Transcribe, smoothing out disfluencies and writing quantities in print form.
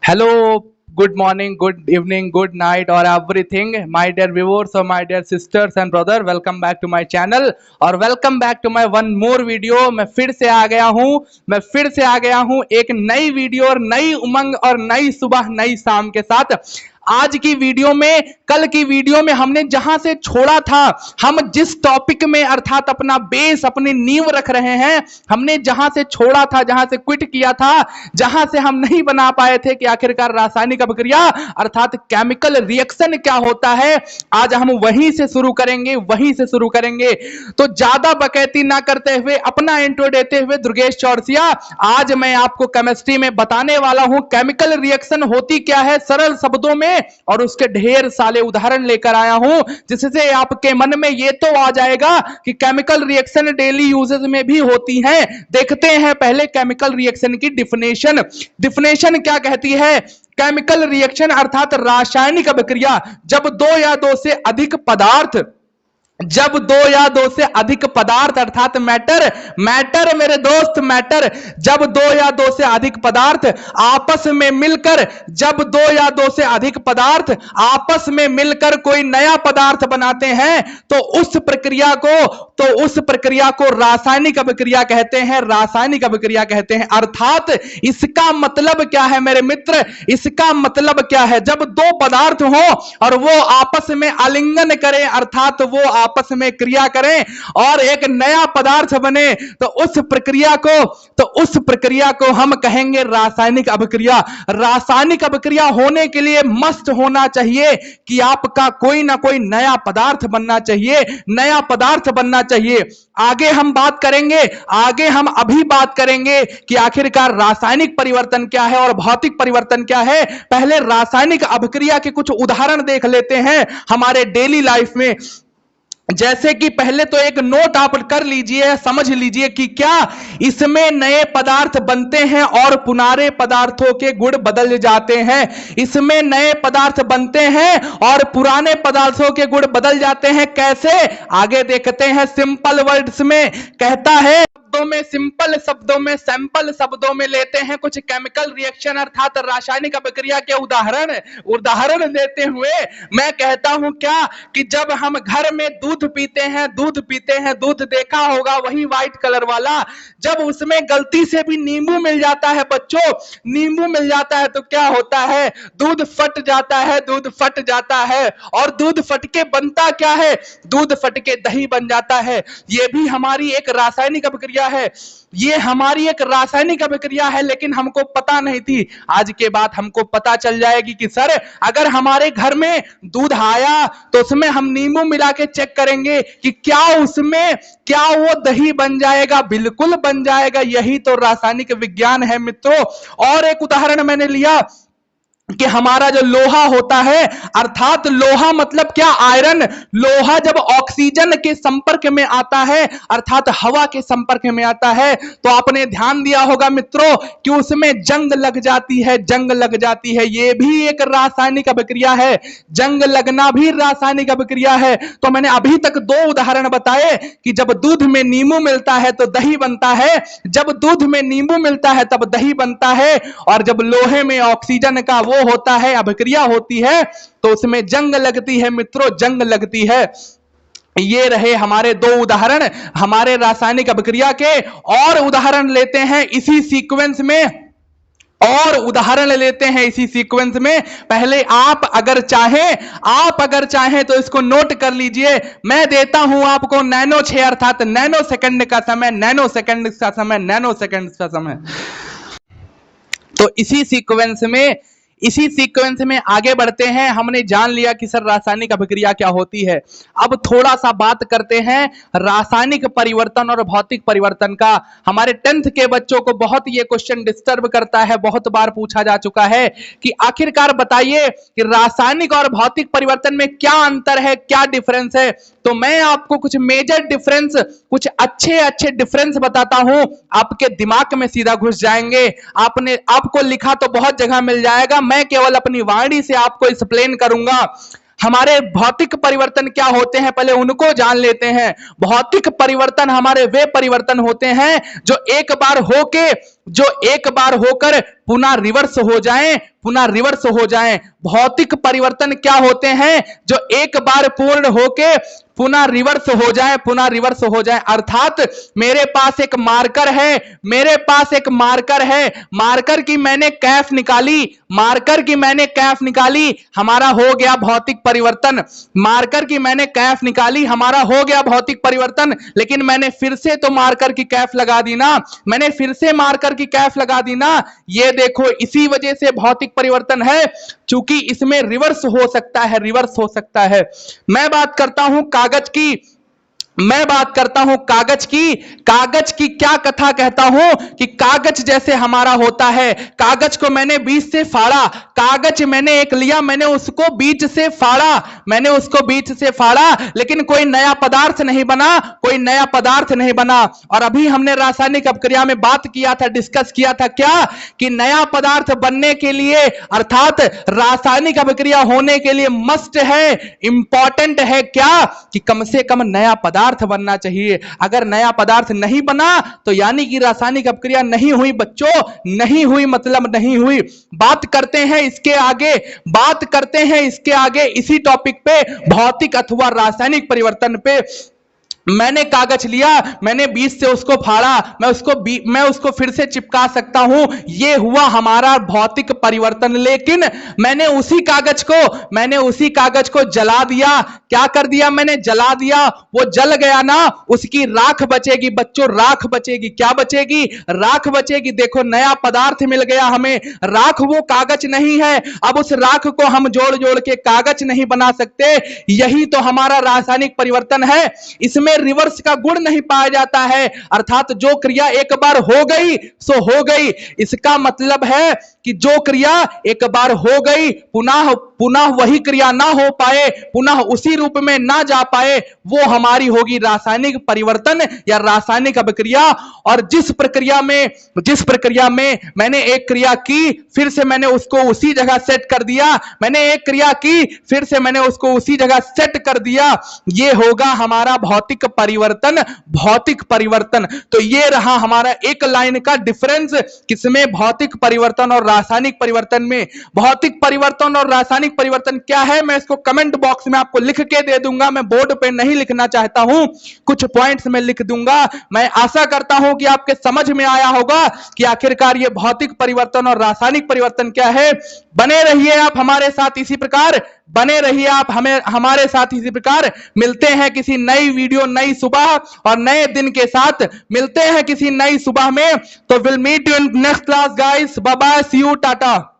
Hello, good morning, good evening, good night, or everything, my dear viewers or my dear sisters and brother. Welcome back to my channel और welcome back to my one more video. मैं फिर से आ गया हूँ एक नई video और नई उमंग और नई सुबह नई शाम के साथ। आज की वीडियो में, कल की वीडियो में हमने जहां से छोड़ा था, हम जिस टॉपिक में अर्थात अपना बेस, अपनी नींव रख रहे हैं, हमने जहां से छोड़ा था, जहां से क्विट किया था, जहां से हम नहीं बना पाए थे कि आखिरकार रासायनिक अभिक्रिया अर्थात केमिकल रिएक्शन क्या होता है, आज हम वहीं से शुरू करेंगे। तो ज्यादा बकैती ना करते हुए, अपना इंट्रो देते हुए दुर्गेश चौरसिया, आज मैं आपको केमिस्ट्री में बताने वाला हूं केमिकल रिएक्शन होती क्या है सरल शब्दों में, और उसके ढेर सारे उदाहरण लेकर आया हूं जिससे आपके मन में यह तो आ जाएगा कि केमिकल रिएक्शन डेली यूजेस में भी होती हैं। देखते हैं पहले केमिकल रिएक्शन की डिफिनेशन क्या कहती है। केमिकल रिएक्शन अर्थात रासायनिक अभिक्रिया जब दो या दो से अधिक पदार्थ अर्थात मैटर मेरे दोस्त मैटर, जब दो या दो से अधिक पदार्थ आपस में मिलकर कोई नया पदार्थ बनाते हैं तो उस प्रक्रिया को रासायनिक अभिक्रिया कहते हैं। अर्थात इसका मतलब क्या है मेरे मित्र, इसका मतलब क्या है, जब दो पदार्थ हो और वो आपस में आलिंगन करें अर्थात वो आपस में क्रिया करें और एक नया पदार्थ बने तो उस प्रक्रिया को हम कहेंगे रासायनिक अभिक्रिया। रासायनिक अभिक्रिया होने के लिए मस्ट होना चाहिए कि आपका कोई ना कोई नया पदार्थ बनना चाहिए। आगे हम अभी बात करेंगे कि आखिरकार रासायनिक परिवर्तन क्या है और भौतिक परिवर्तन क्या है। पहले रासायनिक अभिक्रिया के कुछ उदाहरण देख लेते हैं हमारे डेली लाइफ में। जैसे कि पहले तो एक नोट आप कर लीजिए, समझ लीजिए कि क्या इसमें नए पदार्थ बनते हैं और पुराने पदार्थों के गुण बदल जाते हैं। इसमें नए पदार्थ बनते हैं और पुराने पदार्थों के गुण बदल जाते हैं। कैसे, आगे देखते हैं। सिंपल वर्ड्स में कहता है, सिंपल शब्दों में, सैंपल शब्दों में लेते हैं कुछ केमिकल रिएक्शन अर्थात रासायनिक अभिक्रिया के उदाहरण देते हुए मैं कहता हूं क्या कि जब हम घर में दूध पीते हैं, दूध देखा होगा वही व्हाइट कलर वाला, जब उसमें गलती से भी नींबू मिल जाता है बच्चों, नींबू मिल जाता है तो क्या होता है, दूध फट जाता है और दूध फट के बनता क्या है, दूध फट के दही बन जाता है। यह भी हमारी एक रासायनिक अभिक्रिया है, ये हमारी एक रासायनिक अभिक्रिया है, लेकिन हमको पता नहीं थी। आज के बाद हमको पता चल जाएगी कि सर अगर हमारे घर में दूध आया तो उसमें हम नींबू मिला के चेक करेंगे कि क्या वो दही बन जाएगा। बिल्कुल बन जाएगा, यही तो रासायनिक विज्ञान है मित्रों। और एक उदाहरण मैंने लिया कि हमारा जो लोहा होता है अर्थात लोहा मतलब क्या, आयरन। लोहा जब ऑक्सीजन के संपर्क में आता है अर्थात हवा के संपर्क में आता है तो आपने ध्यान दिया होगा मित्रों कि उसमें जंग लग जाती है। ये भी एक रासायनिक अभिक्रिया है, जंग लगना भी रासायनिक अभिक्रिया है। तो मैंने अभी तक दो उदाहरण बताए कि जब दूध में नींबू मिलता है तो दही बनता है, जब दूध में नींबू मिलता है तब दही बनता है, और जब लोहे में ऑक्सीजन का वो होता है, अभिक्रिया होती है तो उसमें जंग लगती है मित्रों, जंग लगती है। ये रहे हमारे दो उदाहरण हमारे रासायनिक अभिक्रिया के। और उदाहरण लेते हैं इसी सीक्वेंस में, पहले आप अगर चाहें तो इसको नोट कर लीजिए। मैं देता हूं आपको नैनो 6 अर्थात नैनो सेकंड का समय। तो इसी सीक्वेंस में आगे बढ़ते हैं। हमने जान लिया कि सर रासायनिक अभिक्रिया क्या होती है। अब थोड़ा सा बात करते हैं रासायनिक परिवर्तन और भौतिक परिवर्तन का। हमारे 10th के बच्चों को बहुत ये क्वेश्चन डिस्टर्ब करता है, बहुत बार पूछा जा चुका है कि आखिरकार बताइए कि रासायनिक और भौतिक परिवर्तन में क्या अंतर है, क्या डिफरेंस है। तो मैं आपको कुछ मेजर डिफरेंस, कुछ अच्छे डिफरेंस बताता हूं, आपके दिमाग में सीधा घुस जाएंगे। आपको लिखा तो बहुत जगह मिल जाएगा, मैं केवल अपनी वाणी से आपको एक्सप्लेन करूंगा। हमारे भौतिक परिवर्तन क्या होते हैं पहले उनको जान लेते हैं। भौतिक परिवर्तन हमारे वे परिवर्तन होते हैं जो एक बार होकर पुनः रिवर्स हो जाएं, पुनः रिवर्स हो जाएं। भौतिक परिवर्तन क्या होते हैं? जो एक बार पूर्ण होके पुनः रिवर्स हो जाए, पुनः रिवर्स हो जाए। अर्थात मेरे पास एक मार्कर है, मेरे पास एक मार्कर है, मार्कर की मैंने कैफ निकाली, मार्कर की मैंने कैफ निकाली, हमारा हो गया भौतिक परिवर्तन। मार्कर की मैंने कैफ निकाली, हमारा हो गया भौतिक परिवर्तन। लेकिन मैंने फिर से तो मार्कर की कैफ लगा दी ना, मैंने फिर से मार्कर की कैफ लगा दी ना। ये देखो, इसी वजह से भौतिक परिवर्तन है, चूंकि इसमें रिवर्स हो सकता है, रिवर्स हो सकता है। मैं बात करता हूं कागज की, मैं बात करता हूं कागज की। कागज की क्या कथा कहता हूं कि कागज जैसे हमारा होता है, कागज को मैंने बीच से फाड़ा, कागज मैंने एक लिया, मैंने उसको बीच से फाड़ा, मैंने उसको बीच से फाड़ा, लेकिन कोई नया पदार्थ नहीं बना, कोई नया पदार्थ नहीं बना। और अभी हमने रासायनिक अपक्रिया में बात किया था, डिस्कस किया था क्या, कि नया पदार्थ बनने के लिए, अर्थात रासायनिक अपक्रिया होने के लिए मस्ट है, इंपॉर्टेंट है क्या, कि कम से कम नया पदार्थ बनना चाहिए। अगर नया पदार्थ नहीं बना तो यानी कि रासायनिक अपक्रिया नहीं हुई बच्चों, नहीं हुई मतलब नहीं हुई। बात करते हैं इसके आगे, बात करते हैं इसके आगे इसी टॉपिक पे, भौतिक अथवा रासायनिक परिवर्तन पे। मैंने कागज लिया, मैंने बीच से उसको फाड़ा, मैं उसको फिर से चिपका सकता हूं, ये हुआ हमारा भौतिक परिवर्तन। लेकिन मैंने उसी कागज को जला दिया। क्या कर दिया मैंने? जला दिया। वो जल गया ना, उसकी राख बचेगी बच्चों, राख बचेगी। क्या बचेगी? राख बचेगी। देखो, नया पदार्थ मिल गया हमें, राख वो कागज नहीं है। अब उस राख को हम जोड़ जोड़ के कागज नहीं बना सकते। यही तो हमारा रासायनिक परिवर्तन है, इसमें रिवर्स का गुण नहीं पाया जाता है। अर्थात जो क्रिया एक बार हो गई सो हो गई। इसका मतलब है कि जो क्रिया एक बार हो गई, पुनः पुनः वही क्रिया ना हो पाए, पुनः उसी रूप में ना जा पाए, वो हमारी होगी रासायनिक परिवर्तन या रासायनिक अभिक्रिया। और जिस प्रक्रिया में मैंने एक क्रिया की, फिर से मैंने उसको उसी जगह सेट कर दिया, मैंने एक क्रिया की, फिर से मैंने उसको उसी जगह सेट कर दिया, ये होगा हमारा भौतिक परिवर्तन, भौतिक परिवर्तन। तो ये रहा हमारा एक लाइन का डिफरेंस, किसमें? भौतिक परिवर्तन और रासायनिक परिवर्तन में। भौतिक परिवर्तन और रासायनिक परिवर्तन क्या है, मैं इसको कमेंट बॉक्स में आपको लिख के दे दूंगा। मैं बोर्ड पे नहीं लिखना चाहता हूं, कुछ पॉइंट्स में लिख दूंगा। मैं आशा करता हूं कि आपके समझ में आया होगा कि आखिरकार ये भौतिक परिवर्तन और रासायनिक परिवर्तन क्या है। बने रहिए आप हमारे साथ इसी प्रकार, बने रहिए आप हमारे साथ इसी प्रकार। मिलते हैं किसी नई वीडियो, नई सुबह और नए दिन के साथ, मिलते हैं किसी नई सुबह में। तो will meet you in next class guys, bye bye, see you, Tata.